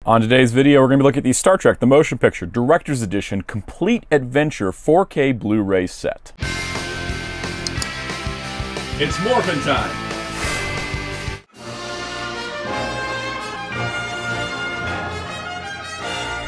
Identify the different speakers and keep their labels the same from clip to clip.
Speaker 1: On today's video, we're going to be looking at the Star Trek The Motion Picture Director's Edition Complete Adventure 4K Blu-ray set.
Speaker 2: It's morphin' time!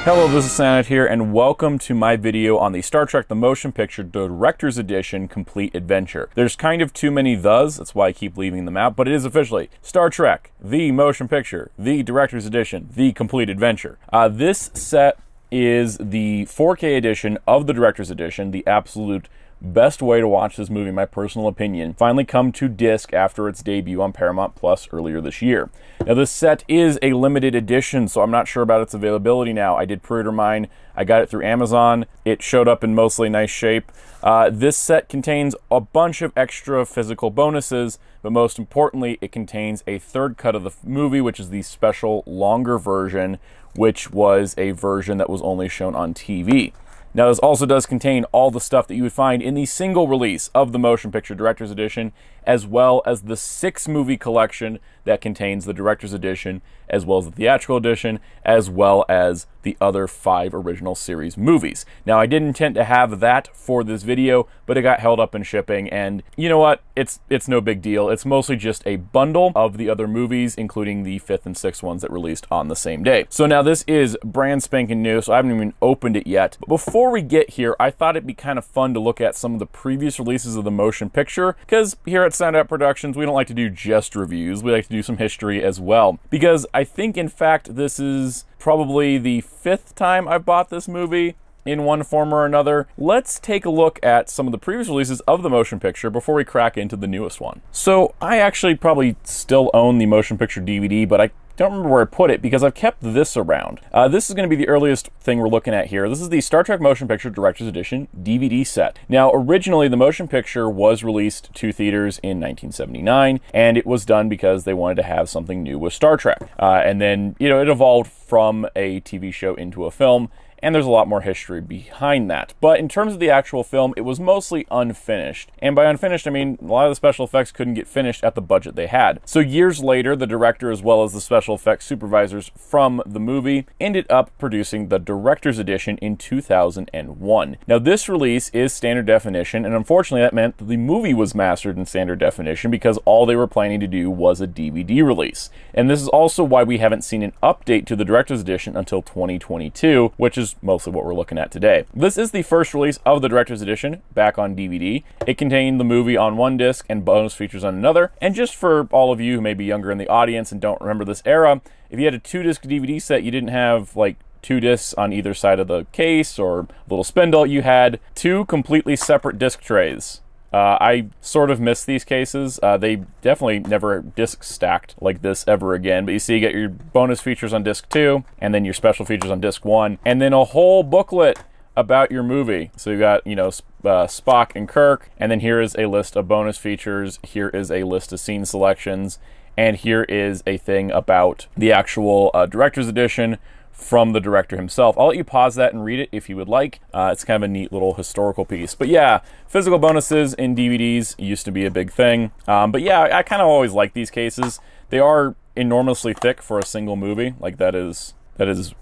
Speaker 1: Hello, this is Soundout here, and welcome to my video on the Star Trek The Motion Picture Director's Edition Complete Adventure. There's kind of too many thes, that's why I keep leaving them out, but it is officially Star Trek The Motion Picture, the Director's Edition, the Complete Adventure. This set is the 4K edition of the Director's Edition, the absolute best way to watch this movie, in my personal opinion. Finally come to disc after its debut on Paramount Plus earlier this year. Now this set is a limited edition, so I'm not sure about its availability now. I did pre-order mine. I got it through Amazon. It showed up in mostly nice shape. This set contains a bunch of extra physical bonuses, but most importantly, it contains a third cut of the movie, which is the special longer version, which was a version that was only shown on TV. Now, this also does contain all the stuff that you would find in the single release of the Motion Picture Director's Edition, as well as the 6-movie collection that contains the Director's Edition, as well as the Theatrical Edition, as well as the other 5 original series movies. Now, I did intend to have that for this video, but it got held up in shipping, and you know what? It's no big deal. It's mostly just a bundle of the other movies, including the 5th and 6th ones that released on the same day. So now this is brand spanking new, so I haven't even opened it yet. But before we get here, I thought it'd be kind of fun to look at some of the previous releases of the motion picture, because here at Soundout Productions, we don't like to do just reviews. We like to do some history as well, because I think, in fact, this is probably the 5th time I've bought this movie in one form or another. Let's take a look at some of the previous releases of the motion picture before we crack into the newest one. So I actually probably still own the motion picture DVD, but I don't remember where I put it because I've kept this around. This is going to be the earliest thing we're looking at here. This is the Star Trek Motion Picture Director's Edition DVD set. Now, originally, the motion picture was released to theaters in 1979, and it was done because they wanted to have something new with Star Trek. And then, you know, it evolved from a TV show into a film, and there's a lot more history behind that. But in terms of the actual film, it was mostly unfinished. And by unfinished, I mean a lot of the special effects couldn't get finished at the budget they had. So years later, the director as well as the special effects supervisors from the movie ended up producing the Director's Edition in 2001. Now this release is standard definition, and unfortunately that meant that the movie was mastered in standard definition because all they were planning to do was a DVD release. And this is also why we haven't seen an update to the Director's Edition until 2022, which is mostly what we're looking at today. This is the first release of the Director's Edition back on DVD. It contained the movie on one disc and bonus features on another. And just for all of you who may be younger in the audience and don't remember this era, if you had a 2-disc DVD set, you didn't have like 2 discs on either side of the case or little spindle. You had 2 completely separate disc trays. I sort of miss these cases. They definitely never disc stacked like this ever again. But you see, you get your bonus features on disc 2, and then your special features on disc 1, and then a whole booklet about your movie. So you got, you know, Spock and Kirk, and then here is a list of bonus features. Here is a list of scene selections, and here is a thing about the actual Director's Edition from the director himself. I'll let you pause that and read it if you would like. It's kind of a neat little historical piece. But yeah, physical bonuses in DVDs used to be a big thing. But yeah, I kind of always like these cases. They are enormously thick for a single movie. Like that is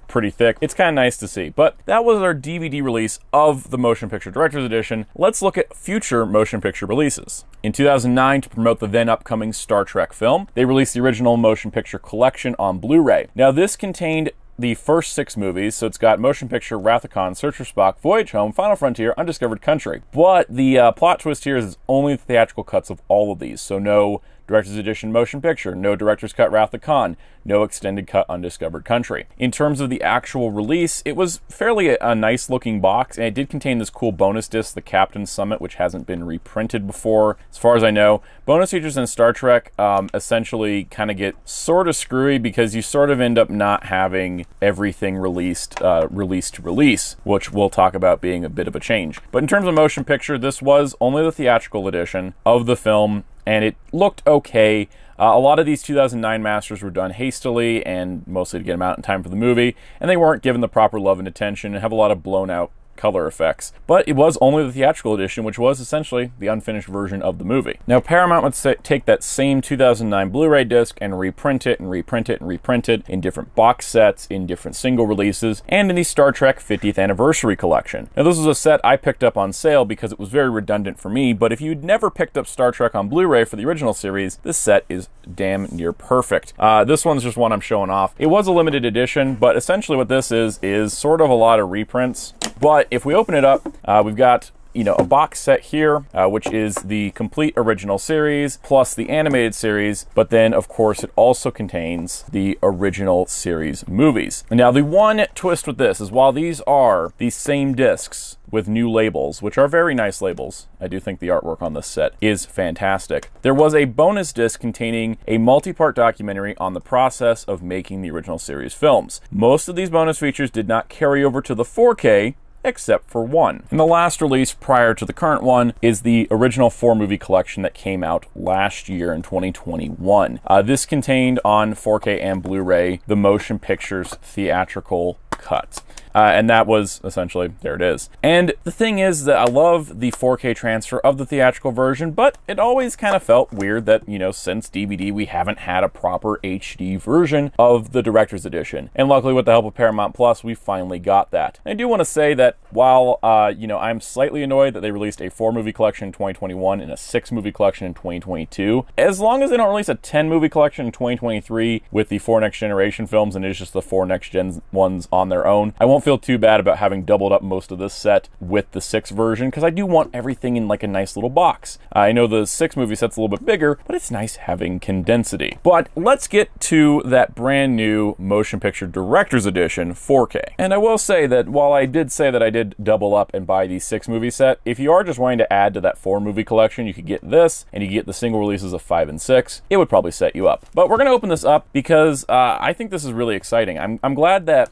Speaker 1: pretty thick. It's kind of nice to see. But that was our DVD release of the Motion Picture Director's Edition. Let's look at future motion picture releases. In 2009, to promote the then upcoming Star Trek film, they released the original motion picture collection on Blu-ray. Now this contained the first 6 movies, so it's got Motion Picture, Wrath of Khan, Search for Spock, Voyage Home, Final Frontier, Undiscovered Country. But the plot twist here is only the theatrical cuts of all of these, so no Director's Edition Motion Picture, no Director's Cut Wrath of Khan, no Extended Cut Undiscovered Country. In terms of the actual release, it was fairly a nice looking box, and it did contain this cool bonus disc, the Captain's Summit, which hasn't been reprinted before, as far as I know. Bonus features in Star Trek essentially kind of get sort of screwy because you sort of end up not having everything released to release, which we'll talk about being a bit of a change. But in terms of motion picture, this was only the theatrical edition of the film, and it looked okay. A lot of these 2009 masters were done hastily and mostly to get them out in time for the movie, and they weren't given the proper love and attention and have a lot of blown out color effects. But it was only the theatrical edition, which was essentially the unfinished version of the movie. Now, Paramount would take that same 2009 Blu-ray disc and reprint it and reprint it and reprint it in different box sets, in different single releases, and in the Star Trek 50th Anniversary Collection. Now, this was a set I picked up on sale because it was very redundant for me, but if you'd never picked up Star Trek on Blu-ray for the original series, this set is damn near perfect. This one's just one I'm showing off. It was a limited edition, but essentially what this is sort of a lot of reprints. But if we open it up, we've got a box set here, which is the complete original series plus the animated series, but then of course it also contains the original series movies. Now, the one twist with this is while these are the same discs with new labels, which are very nice labels, I do think the artwork on this set is fantastic. There was a bonus disc containing a multi-part documentary on the process of making the original series films. Most of these bonus features did not carry over to the 4K, except for one. And the last release prior to the current one is the original 4-movie collection that came out last year in 2021. This contained on 4K and Blu-ray the motion picture's theatrical cut. And that was essentially, there it is. And the thing is that I love the 4K transfer of the theatrical version, but it always kind of felt weird that, since DVD, we haven't had a proper HD version of the director's edition. And luckily, with the help of Paramount Plus, we finally got that. And I do want to say that while, I'm slightly annoyed that they released a 4-movie collection in 2021 and a 6-movie collection in 2022, as long as they don't release a 10-movie collection in 2023 with the 4 Next Generation films and it's just the 4 Next Gen ones on their own, I won't feel too bad about having doubled up most of this set with the 6 version, because I do want everything in like a nice little box. I know the 6-movie set's a little bit bigger, but it's nice having condensity. But let's get to that brand new motion picture director's edition 4K. And I will say that while I did say that I did double up and buy the 6-movie set, if you are just wanting to add to that 4-movie collection, you could get this and you get the single releases of 5 and 6. It would probably set you up. But we're going to open this up because I think this is really exciting. I'm glad that,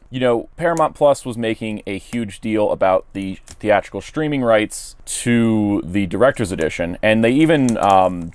Speaker 1: Paramount Plus was making a huge deal about the theatrical streaming rights to the director's edition, and they even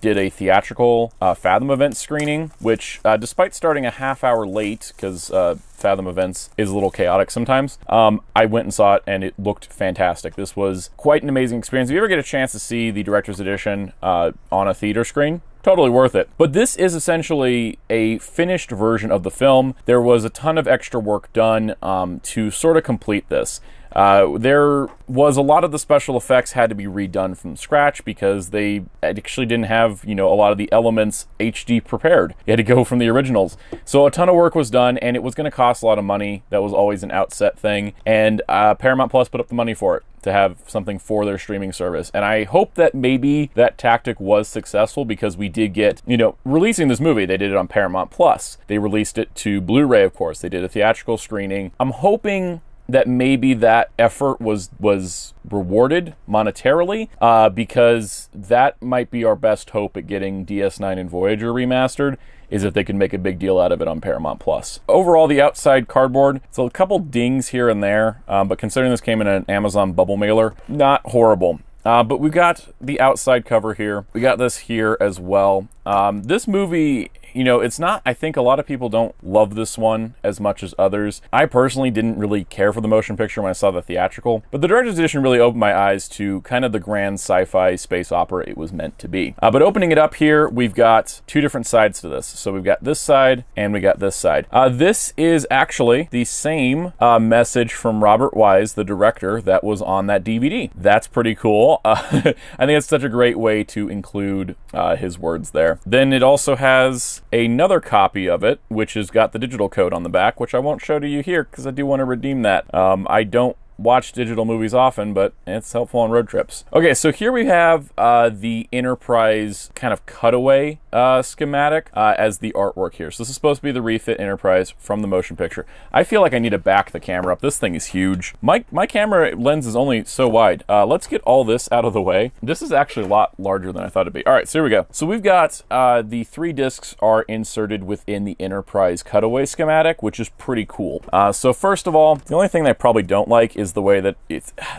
Speaker 1: did a theatrical Fathom event screening, which despite starting a half-hour late, because Fathom events is a little chaotic sometimes, I went and saw it and it looked fantastic. This was quite an amazing experience. If you ever get a chance to see the director's edition on a theater screen, totally worth it. But this is essentially a finished version of the film. There was a ton of extra work done to sort of complete this. There was a lot of the special effects had to be redone from scratch because they actually didn't have, a lot of the elements HD prepared. You had to go from the originals. So a ton of work was done, and it was going to cost a lot of money. That was always an outset thing. And Paramount Plus put up the money for it to have something for their streaming service. And I hope that maybe that tactic was successful, because we did get, releasing this movie, they did it on Paramount Plus. They released it to Blu-ray, of course. They did a theatrical screening. I'm hoping that maybe that effort was rewarded monetarily, because that might be our best hope at getting DS9 and Voyager remastered, is if they can make a big deal out of it on Paramount Plus. Overall, the outside cardboard, it's a couple dings here and there, but considering this came in an Amazon bubble mailer, not horrible. But we've got the outside cover here. We got this here as well. This movie, it's not, I think a lot of people don't love this one as much as others. I personally didn't really care for the motion picture when I saw the theatrical, but the director's edition really opened my eyes to kind of the grand sci-fi space opera it was meant to be. But opening it up here, we've got 2 different sides to this. So we've got this side and we got this side. This is actually the same message from Robert Wise, the director, that was on that DVD. That's pretty cool. I think it's such a great way to include his words there. Then it also has another copy of it, which has got the digital code on the back, which I won't show to you here because I do want to redeem that. I don't watch digital movies often, but it's helpful on road trips. Okay, so here we have the Enterprise kind of cutaway schematic as the artwork here. So this is supposed to be the refit Enterprise from the motion picture. I feel like I need to back the camera up. This thing is huge. My camera lens is only so wide. Let's get all this out of the way. This is actually a lot larger than I thought it'd be. All right, so here we go. So we've got the 3 discs are inserted within the Enterprise cutaway schematic, which is pretty cool. So first of all, the only thing that I probably don't like is the way that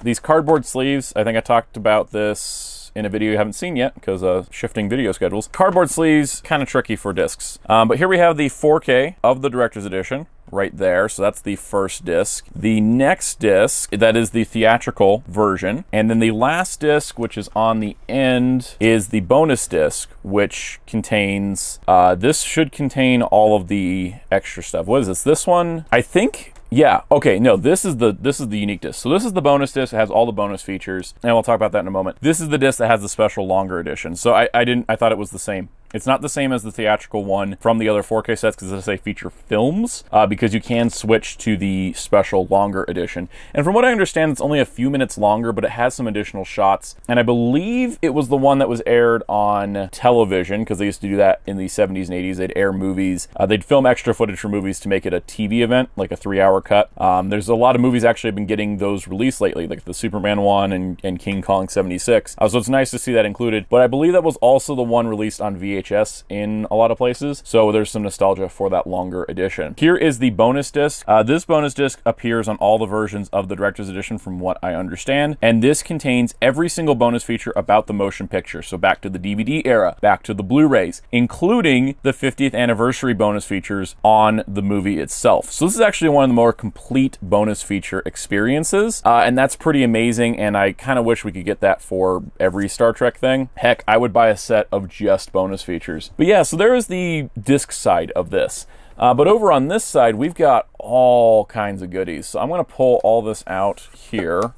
Speaker 1: these cardboard sleeves. I think I talked about this in a video you haven't seen yet because of shifting video schedules. Cardboard sleeves, kind of tricky for discs. But here we have the 4K of the director's edition, right there. So that's the first disc. The next disc, that is the theatrical version. And then the last disc, which is on the end, is the bonus disc, which contains, this should contain all of the extra stuff. What is this? This one, I think. Yeah, okay, no, this is the unique disc. So this is the bonus disc. It has all the bonus features, and we'll talk about that in a moment. This is the disc that has the special longer edition. So I thought it was the same. It's not the same as the theatrical one from the other 4K sets because it says feature films, because you can switch to the special longer edition. And from what I understand, it's only a few minutes longer, but it has some additional shots. And I believe it was the one that was aired on television, because they used to do that in the 70s and 80s. They'd air movies. They'd film extra footage for movies to make it a TV event, like a 3-hour cut. There's a lot of movies actually have been getting those released lately, like the Superman one and King Kong 76. So it's nice to see that included. But I believe that was also the one released on VHS in a lot of places, so there's some nostalgia for that longer edition. Here is the bonus disc. This bonus disc appears on all the versions of the director's edition from what I understand, and this contains every single bonus feature about the motion picture. So back to the DVD era, back to the Blu-rays, including the 50th anniversary bonus features on the movie itself. So this is actually one of the more complete bonus feature experiences, and that's pretty amazing, and I kind of wish we could get that for every Star Trek thing. Heck, I would buy a set of just bonus features. But yeah, so there is the disc side of this. But over on this side, we've got all kinds of goodies. So I'm going to pull all this out here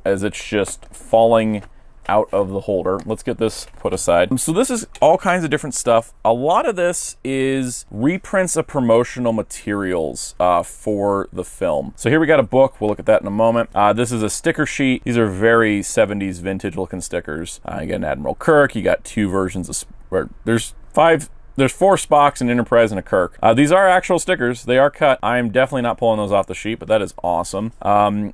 Speaker 1: as it's just falling out of the holder. Let's get this put aside. So this is all kinds of different stuff. A lot of this is reprints of promotional materials for the film. So here we got a book. We'll look at that in a moment. This is a sticker sheet. These are very 70s vintage looking stickers. You got an Admiral Kirk. You got two versions of, there's 4 Spocks, an Enterprise, and a Kirk. These are actual stickers. They are cut. I'm definitely not pulling those off the sheet, but that is awesome.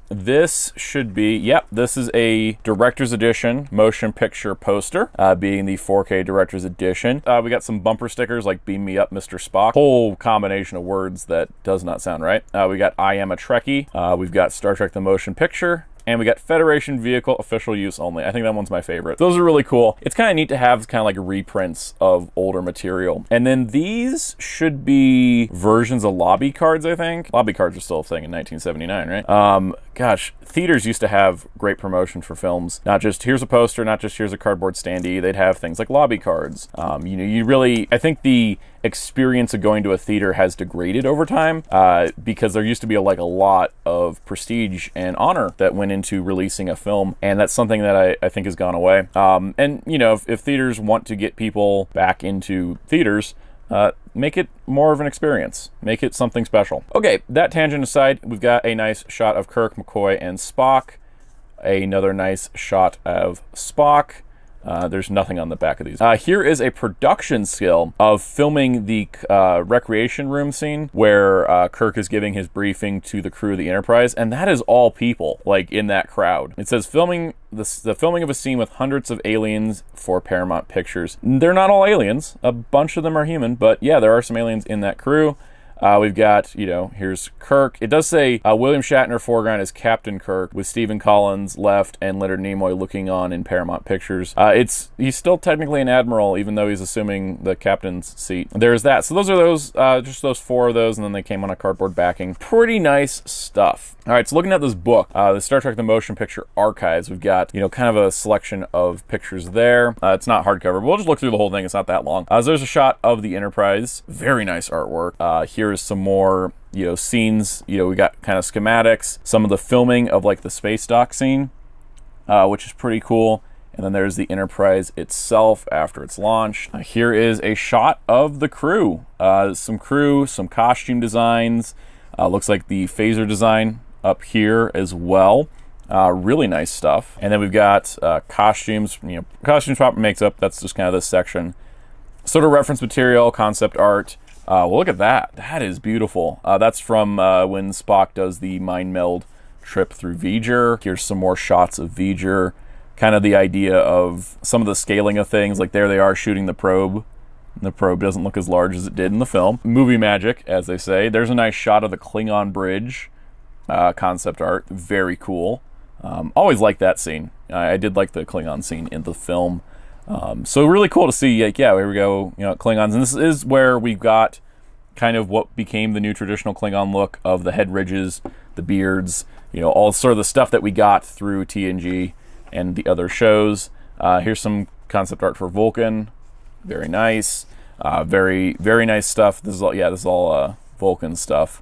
Speaker 1: This should be, yep, this is a Director's Edition motion picture poster, being the 4K Director's Edition. We got some bumper stickers like Beam Me Up, Mr. Spock. Whole combination of words that does not sound right. We got I Am a Trekkie. We've got Star Trek the Motion Picture. And we got Federation Vehicle Official Use Only. I think that one's my favorite. Those are really cool. It's kind of neat to have kind of like reprints of older material. And then these should be versions of lobby cards, I think. Lobby cards are still a thing in 1979, right? Gosh, theaters used to have great promotion for films. Not just here's a poster, not just here's a cardboard standee. They'd have things like lobby cards. You know, you really, I think the experience of going to a theater has degraded over time, because there used to be a lot of prestige and honor that went into releasing a film, and that's something that I think has gone away. And you know, if theaters want to get people back into theaters, make it more of an experience. Make it something special. Okay, that tangent aside, we've got a nice shot of Kirk, McCoy, and Spock. Another nice shot of Spock. There's nothing on the back of these. Here is a production skill of filming the recreation room scene where Kirk is giving his briefing to the crew of the Enterprise, and that is all people, like, in that crowd. It says the filming of a scene with hundreds of aliens for Paramount Pictures. They're not all aliens. A bunch of them are human, but yeah, there are some aliens in that crew. We've got, you know, here's Kirk. It does say William Shatner foreground as Captain Kirk with Stephen Collins left and Leonard Nimoy looking on in Paramount Pictures. He's still technically an admiral, even though he's assuming the captain's seat. There's that. So those are just those 4 of those, and then they came on a cardboard backing. Pretty nice stuff. All right, so looking at this book, the Star Trek the Motion Picture Archives, we've got, you know, kind of a selection of pictures there. It's not hardcover, but we'll just look through the whole thing. It's not that long. So there's a shot of the Enterprise. Very nice artwork. Here's some more, you know, scenes. You know, we got kind of schematics, some of the filming of like the space dock scene, which is pretty cool. And then there's the Enterprise itself after it's launched. Here is a shot of the crew. Some costume designs. Looks like the phaser design up here as well. Really nice stuff. And then we've got costumes, you know, costumes, prop, and makeup. That's just kind of this section. Sort of reference material, concept art. Well, look at that. That is beautiful. That's from when Spock does the mind meld trip through V'ger. Here's some more shots of V'ger. Kind of the idea of some of the scaling of things. Like there they are shooting the probe. The probe doesn't look as large as it did in the film. Movie magic, as they say. There's a nice shot of the Klingon bridge. Concept art. Very cool. Always liked that scene. I did like the Klingon scene in the film. So really cool to see, like, yeah, here we go, you know, Klingons. And this is where we've got kind of what became the new traditional Klingon look of the head ridges, the beards, you know, all sort of the stuff that we got through TNG and the other shows. Here's some concept art for Vulcan. Very nice. Very nice stuff. This is all Vulcan stuff,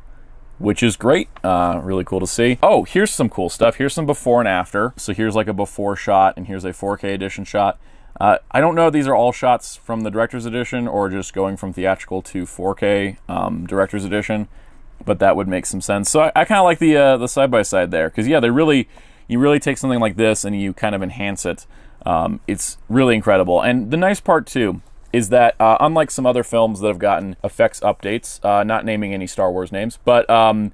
Speaker 1: which is great. Really cool to see. Oh, here's some cool stuff. Here's some before and after. So here's like a before shot, and here's a 4K edition shot. I don't know if these are all shots from the Director's Edition or just going from theatrical to 4K Director's Edition, but that would make some sense. So I kind of like the side-by-side there, because yeah, you really take something like this and you kind of enhance it. It's really incredible. And the nice part too is that unlike some other films that have gotten effects updates, not naming any Star Wars names, but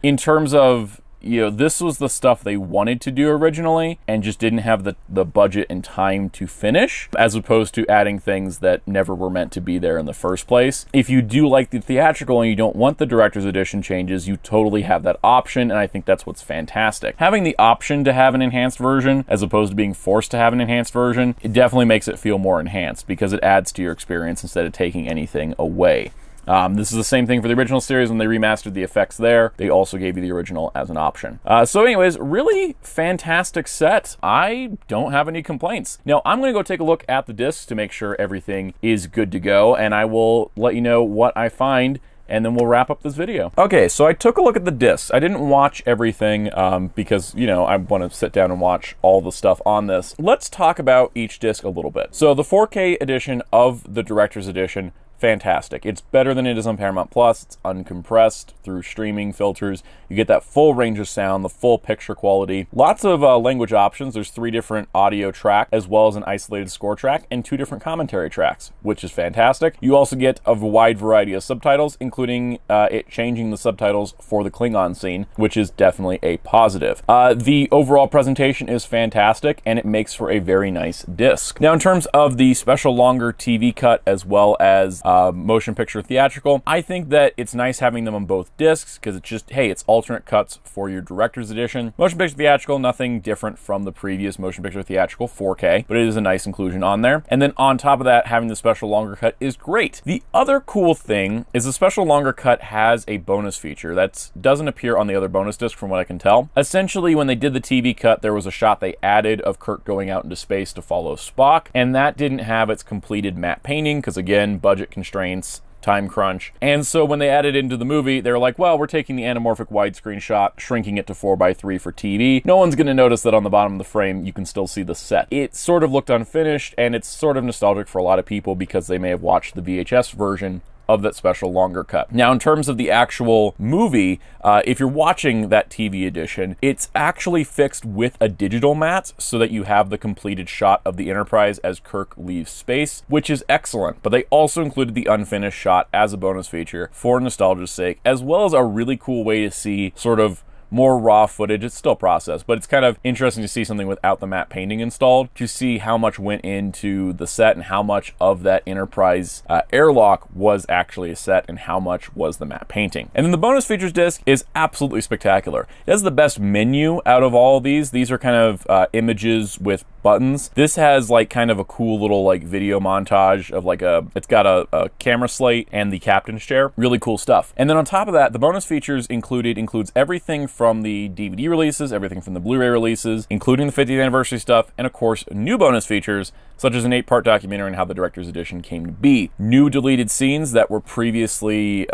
Speaker 1: in terms of, you know, this was the stuff they wanted to do originally and just didn't have the budget and time to finish, as opposed to adding things that never were meant to be there in the first place. If you do like the theatrical and you don't want the Director's Edition changes, you totally have that option, and I think that's what's fantastic. Having the option to have an enhanced version, as opposed to being forced to have an enhanced version, it definitely makes it feel more enhanced, because it adds to your experience instead of taking anything away. This is the same thing for the original series. When they remastered the effects there, they also gave you the original as an option. So anyways, really fantastic set. I don't have any complaints. Now, I'm going to go take a look at the discs to make sure everything is good to go, and I will let you know what I find, and then we'll wrap up this video. Okay, so I took a look at the discs. I didn't watch everything because, you know, I want to sit down and watch all the stuff on this. Let's talk about each disc a little bit. So the 4K edition of the Director's Edition, fantastic. It's better than it is on Paramount Plus. It's uncompressed through streaming filters. You get that full range of sound, the full picture quality. Lots of language options. There's 3 different audio tracks, as well as an isolated score track, and 2 different commentary tracks, which is fantastic. You also get a wide variety of subtitles, including it changing the subtitles for the Klingon scene, which is definitely a positive. The overall presentation is fantastic, and it makes for a very nice disc. Now, in terms of the special longer TV cut, as well as motion picture theatrical, I think that it's nice having them on both discs, because it's just, hey, it's alternate cuts for your Director's Edition. Motion picture theatrical, nothing different from the previous motion picture theatrical 4K, but it is a nice inclusion on there. And then on top of that, having the special longer cut is great. The other cool thing is the special longer cut has a bonus feature that doesn't appear on the other bonus disc from what I can tell. Essentially, when they did the TV cut, there was a shot they added of Kirk going out into space to follow Spock, and that didn't have its completed matte painting, because again, budget constraints, time crunch. And so when they added it into the movie, they were like, well, we're taking the anamorphic widescreen shot, shrinking it to 4:3 for TV. No one's going to notice that on the bottom of the frame, you can still see the set. It sort of looked unfinished, and it's sort of nostalgic for a lot of people because they may have watched the VHS version of that special longer cut. Now, in terms of the actual movie, if you're watching that TV edition, it's actually fixed with a digital matte so that you have the completed shot of the Enterprise as Kirk leaves space, which is excellent. But they also included the unfinished shot as a bonus feature for nostalgia's sake, as well as a really cool way to see sort of more raw footage. It's still processed, but it's kind of interesting to see something without the matte painting installed, to see how much went into the set and how much of that Enterprise airlock was actually a set and how much was the matte painting. And then the bonus features disc is absolutely spectacular. It has the best menu out of all of these. These are kind of images with buttons. This has like kind of a cool little like video montage of like it's got a camera slate and the captain's chair. Really cool stuff. And then on top of that, the bonus features includes everything from the DVD releases, everything from the Blu-ray releases, including the 50th anniversary stuff, and of course, new bonus features, such as an 8-part documentary on how the Director's Edition came to be. New deleted scenes that were previously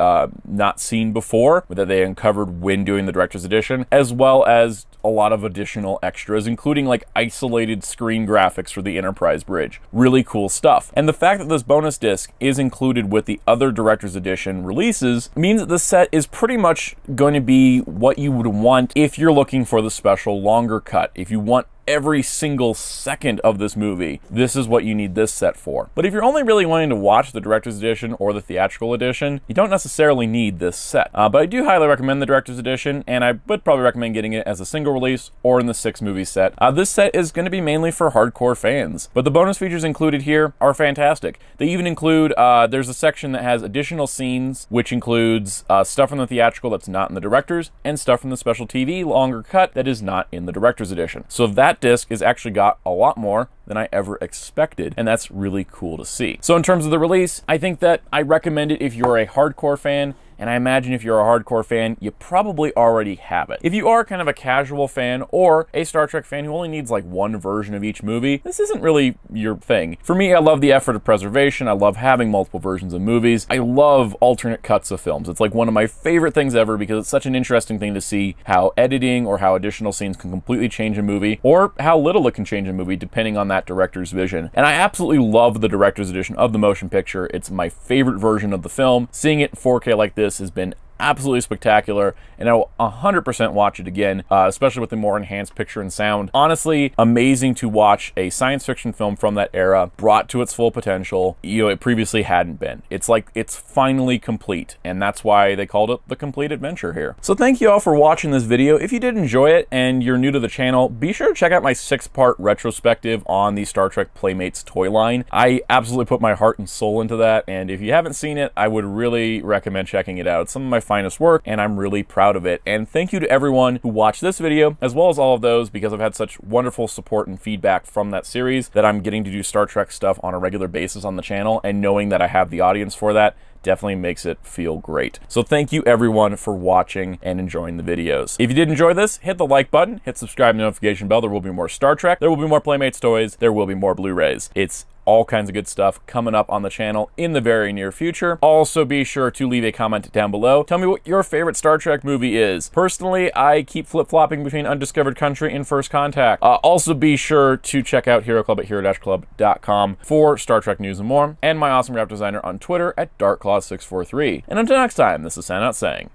Speaker 1: not seen before, that they uncovered when doing the Director's Edition, as well as a lot of additional extras, including like isolated screen graphics for the Enterprise bridge. Really cool stuff. And the fact that this bonus disc is included with the other Director's Edition releases means that the set is pretty much going to be what you would want if you're looking for the special longer cut. If you want every single second of this movie, this is what you need this set for. But if you're only really wanting to watch the Director's Edition or the theatrical edition, you don't necessarily need this set. But I do highly recommend the Director's Edition, and I would probably recommend getting it as a single release or in the 6-movie set. This set is going to be mainly for hardcore fans, but the bonus features included here are fantastic. They even include, there's a section that has additional scenes, which includes stuff from the theatrical that's not in the Director's, and stuff from the special TV longer cut that is not in the Director's Edition. So that disc has actually got a lot more than I ever expected, and that's really cool to see. So in terms of the release, I think that I recommend it if you're a hardcore fan and I imagine if you're a hardcore fan, you probably already have it. If you are kind of a casual fan or a Star Trek fan who only needs like one version of each movie, this isn't really your thing. For me, I love the effort of preservation. I love having multiple versions of movies. I love alternate cuts of films. It's like one of my favorite things ever because it's such an interesting thing to see how editing or how additional scenes can completely change a movie, or how little it can change a movie depending on that director's vision. And I absolutely love the director's edition of the motion picture. It's my favorite version of the film. Seeing it in 4K like this has been absolutely spectacular, and I will 100% watch it again, especially with the more enhanced picture and sound. Honestly, amazing to watch a science fiction film from that era brought to its full potential. You know, it previously hadn't been. It's like it's finally complete, and that's why they called it the complete adventure here. So thank you all for watching this video. If you did enjoy it and you're new to the channel, be sure to check out my 6-part retrospective on the Star Trek Playmates toy line. I absolutely put my heart and soul into that, and if you haven't seen it, I would really recommend checking it out. It's some of my finest work, and I'm really proud of it. And thank you to everyone who watched this video, as well as all of those, because I've had such wonderful support and feedback from that series that I'm getting to do Star Trek stuff on a regular basis on the channel, and knowing that I have the audience for that definitely makes it feel great. So thank you everyone for watching and enjoying the videos. If you did enjoy this, hit the like button, hit subscribe and notification bell. There will be more Star Trek, there will be more Playmates toys, there will be more Blu-rays. It's all kinds of good stuff coming up on the channel in the very near future. Also be sure to leave a comment down below. Tell me what your favorite Star Trek movie is. Personally, I keep flip-flopping between Undiscovered Country and First Contact. Also be sure to check out Hero Club at hero-club.com for Star Trek news and more, and my awesome graphic designer on Twitter at darkclaw643. And until next time, this is Soundout saying,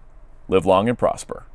Speaker 1: live long and prosper.